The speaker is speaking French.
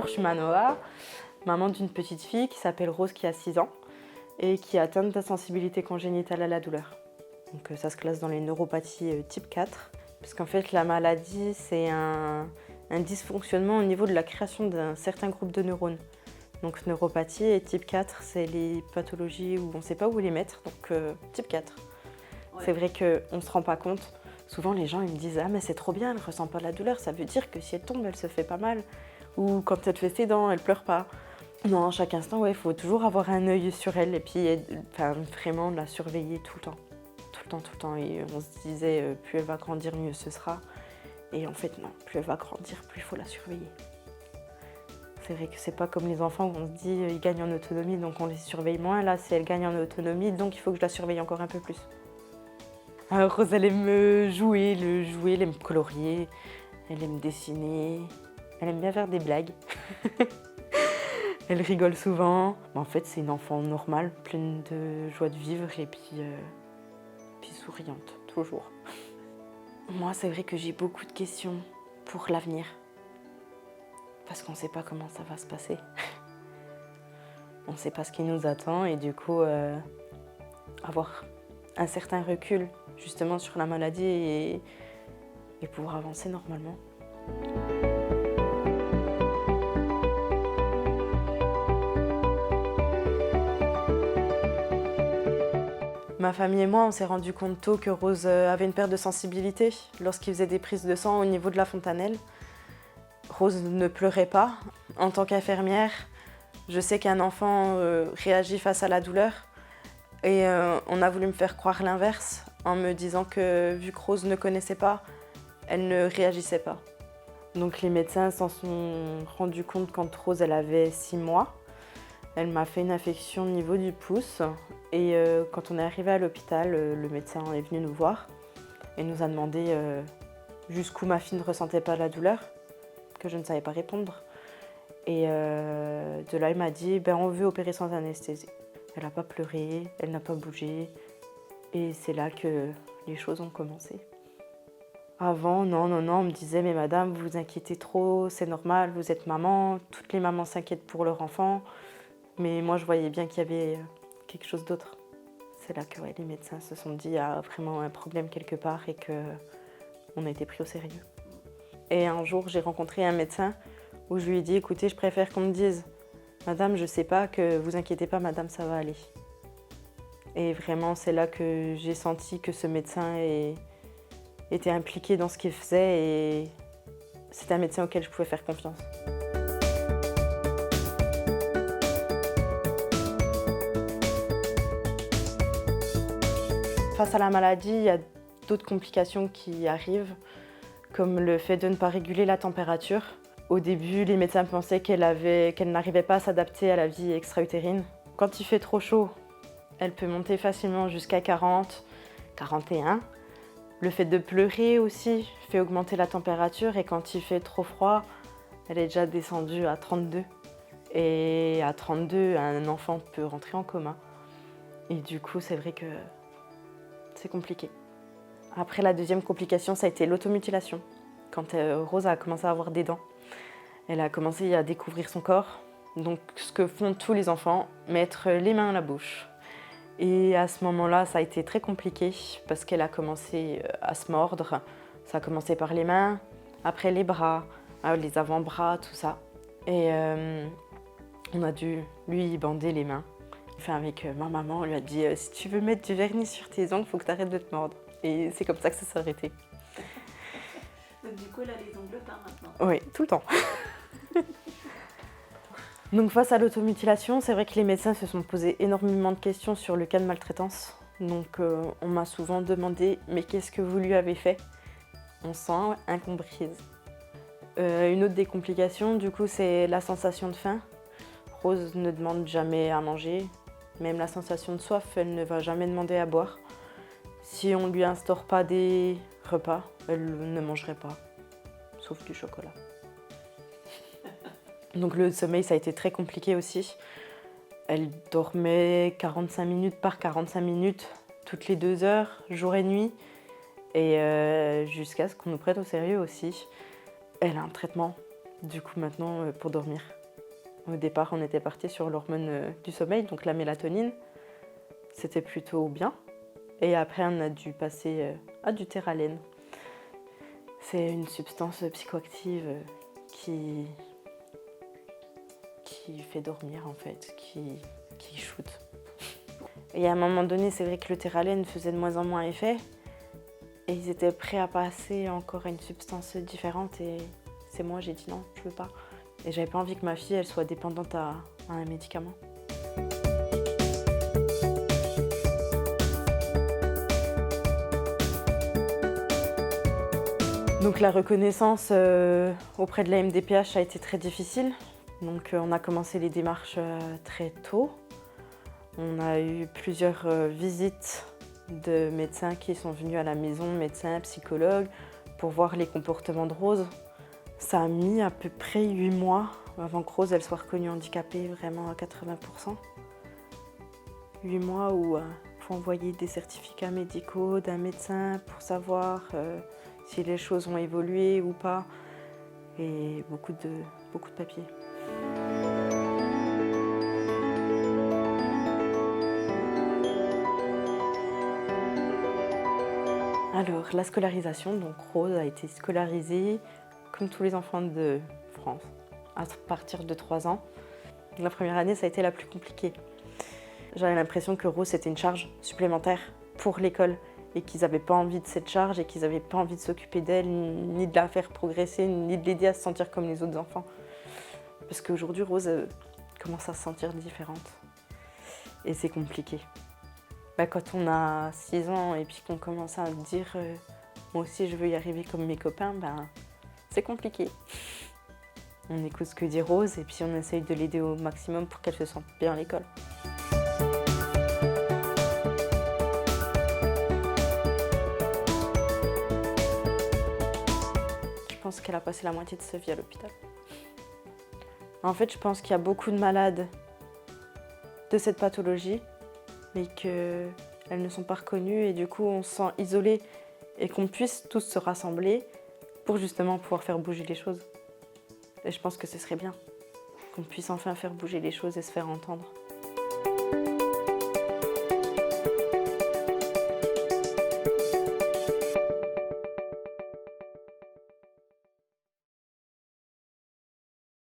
Bonjour, je suis Manoa, maman d'une petite fille qui s'appelle Rose qui a 6 ans et qui est atteinte d'insensibilité congénitale à la douleur. Donc ça se classe dans les neuropathies type 4, parce qu'en fait la maladie c'est un dysfonctionnement au niveau de la création d'un certain groupe de neurones. Donc neuropathie et type 4 c'est les pathologies où on ne sait pas où les mettre, donc type 4. Ouais. C'est vrai qu'on ne se rend pas compte. Souvent les gens ils me disent « Ah mais c'est trop bien, elle ne ressent pas la douleur, ça veut dire que si elle tombe elle se fait pas mal ». Ou quand elle fait ses dents, elle pleure pas. Non, à chaque instant, il faut toujours avoir un œil sur elle et puis vraiment la surveiller tout le temps. Tout le temps, tout le temps. Et on se disait, plus elle va grandir, mieux ce sera. Et en fait, non, plus elle va grandir, plus il faut la surveiller. C'est vrai que c'est pas comme les enfants où on se dit, ils gagnent en autonomie, donc on les surveille moins. Là, c'est elle gagne en autonomie, donc il faut que je la surveille encore un peu plus. Alors, Rose, elle aime jouer, elle aime colorier, elle aime dessiner. Elle aime bien faire des blagues. Elle rigole souvent. En fait, c'est une enfant normale, pleine de joie de vivre et puis souriante, toujours. Moi, c'est vrai que j'ai beaucoup de questions pour l'avenir. Parce qu'on ne sait pas comment ça va se passer. On ne sait pas ce qui nous attend et du coup, avoir un certain recul justement sur la maladie et pouvoir avancer normalement. Ma famille et moi, on s'est rendu compte tôt que Rose avait une perte de sensibilité lorsqu'il faisait des prises de sang au niveau de la fontanelle. Rose ne pleurait pas. En tant qu'infirmière, je sais qu'un enfant réagit face à la douleur et on a voulu me faire croire l'inverse en me disant que vu que Rose ne connaissait pas, elle ne réagissait pas. Donc les médecins s'en sont rendus compte quand Rose elle avait 6 mois. Elle m'a fait une infection au niveau du pouce et quand on est arrivé à l'hôpital, le médecin est venu nous voir et nous a demandé jusqu'où ma fille ne ressentait pas la douleur, que je ne savais pas répondre. Et de là, il m'a dit on veut opérer sans anesthésie. Elle n'a pas pleuré, elle n'a pas bougé et c'est là que les choses ont commencé. Avant, non, on me disait mais madame, vous vous inquiétez trop, c'est normal, vous êtes maman, toutes les mamans s'inquiètent pour leur enfant. Mais moi, je voyais bien qu'il y avait quelque chose d'autre. C'est là que les médecins se sont dit qu'il y a vraiment un problème quelque part et qu'on a été pris au sérieux. Et un jour, j'ai rencontré un médecin où je lui ai dit « Écoutez, je préfère qu'on me dise « Madame, je ne sais pas, que vous inquiétez pas, madame, ça va aller. » Et vraiment, c'est là que j'ai senti que ce médecin était impliqué dans ce qu'il faisait et c'était un médecin auquel je pouvais faire confiance. Face à la maladie, il y a d'autres complications qui arrivent, comme le fait de ne pas réguler la température. Au début, les médecins pensaient qu'elle n'arrivait pas à s'adapter à la vie extra-utérine. Quand il fait trop chaud, elle peut monter facilement jusqu'à 40, 41. Le fait de pleurer aussi fait augmenter la température et quand il fait trop froid, elle est déjà descendue à 32. Et à 32, un enfant peut rentrer en coma. Et du coup, c'est vrai que c'est compliqué. Après, la deuxième complication, ça a été l'automutilation. Quand Rose a commencé à avoir des dents, elle a commencé à découvrir son corps. Donc, ce que font tous les enfants, mettre les mains à la bouche. Et à ce moment-là, ça a été très compliqué parce qu'elle a commencé à se mordre. Ça a commencé par les mains, après les bras, les avant-bras, tout ça. Et on a dû lui bander les mains. Enfin, avec ma maman, on lui a dit « Si tu veux mettre du vernis sur tes ongles, il faut que tu arrêtes de te mordre. » Et c'est comme ça que ça s'est arrêté. Donc du coup, elle a les ongles peints maintenant. Oui, tout le temps. Donc face à l'automutilation, c'est vrai que les médecins se sont posés énormément de questions sur le cas de maltraitance. Donc on m'a souvent demandé « Mais qu'est-ce que vous lui avez fait ?» On se sent incomprise. Une autre des complications, du coup, c'est la sensation de faim. Rose ne demande jamais à manger. Même la sensation de soif, elle ne va jamais demander à boire. Si on ne lui instaure pas des repas, elle ne mangerait pas, sauf du chocolat. Donc le sommeil, ça a été très compliqué aussi. Elle dormait 45 minutes par 45 minutes, toutes les 2 heures, jour et nuit. Et jusqu'à ce qu'on nous prête au sérieux aussi. Elle a un traitement Du coup, maintenant, pour dormir. Au départ, on était parti sur l'hormone du sommeil, donc la mélatonine. C'était plutôt bien. Et après, on a dû passer à du Theralène. C'est une substance psychoactive qui fait dormir, en fait, qui shoot. Et à un moment donné, c'est vrai que le Theralène faisait de moins en moins effet. Et ils étaient prêts à passer encore à une substance différente. Et c'est moi, j'ai dit non, je veux pas. Et j'avais pas envie que ma fille, elle soit dépendante à un médicament. Donc la reconnaissance auprès de la MDPH a été très difficile. Donc on a commencé les démarches très tôt. On a eu plusieurs visites de médecins qui sont venus à la maison, médecins, psychologues, pour voir les comportements de Rose. Ça a mis à peu près 8 mois avant que Rose elle soit reconnue handicapée vraiment à 80%. 8 mois où il faut envoyer des certificats médicaux d'un médecin pour savoir si les choses ont évolué ou pas, et beaucoup de papiers. Alors, la scolarisation, donc Rose a été scolarisée comme tous les enfants de France, à partir de 3 ans. La première année, ça a été la plus compliquée. J'avais l'impression que Rose, c'était une charge supplémentaire pour l'école et qu'ils n'avaient pas envie de cette charge et qu'ils n'avaient pas envie de s'occuper d'elle, ni de la faire progresser, ni de l'aider à se sentir comme les autres enfants. Parce qu'aujourd'hui, Rose commence à se sentir différente. Et c'est compliqué. Quand on a 6 ans et puis qu'on commence à dire moi aussi je veux y arriver comme mes copains, c'est compliqué. On écoute ce que dit Rose et puis on essaye de l'aider au maximum pour qu'elle se sente bien à l'école. Je pense qu'elle a passé la moitié de sa vie à l'hôpital. En fait, je pense qu'il y a beaucoup de malades de cette pathologie, mais qu'elles ne sont pas reconnues et du coup on se sent isolé et qu'on puisse tous se rassembler pour justement pouvoir faire bouger les choses. Et je pense que ce serait bien qu'on puisse enfin faire bouger les choses et se faire entendre.